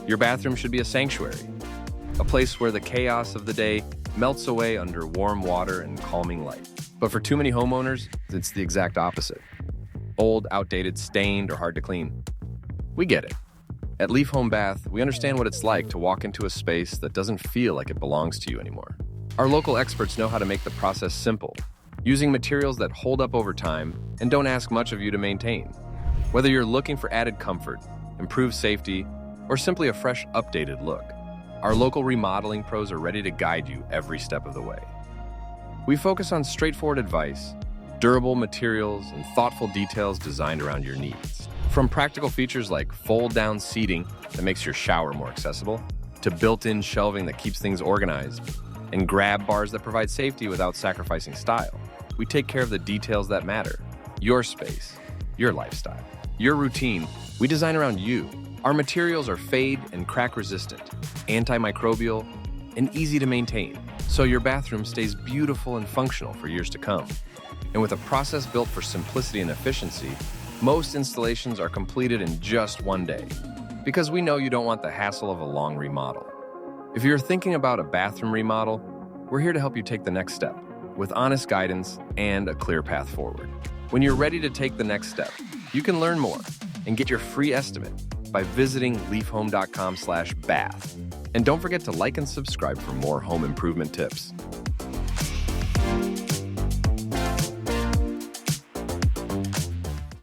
Your bathroom should be a sanctuary, a place where the chaos of the day melts away under warm water and calming light. But for too many homeowners, it's the exact opposite. Old, outdated, stained, or hard to clean. We get it. At Leaf Home Bath, we understand what it's like to walk into a space that doesn't feel like it belongs to you anymore. Our local experts know how to make the process simple, using materials that hold up over time and don't ask much of you to maintain. Whether you're looking for added comfort, improved safety, or simply a fresh, updated look, our local remodeling pros are ready to guide you every step of the way. We focus on straightforward advice, durable materials, and thoughtful details designed around your needs. From practical features like fold-down seating that makes your shower more accessible, to built-in shelving that keeps things organized, and grab bars that provide safety without sacrificing style, we take care of the details that matter. Your space, your lifestyle, your routine, we design around you. Our materials are fade and crack resistant, antimicrobial, and easy to maintain, so your bathroom stays beautiful and functional for years to come. And with a process built for simplicity and efficiency, most installations are completed in just one day, because we know you don't want the hassle of a long remodel. If you're thinking about a bathroom remodel, we're here to help you take the next step with honest guidance and a clear path forward. When you're ready to take the next step, you can learn more and get your free estimate by visiting leafhome.com/bath. And don't forget to like and subscribe for more home improvement tips.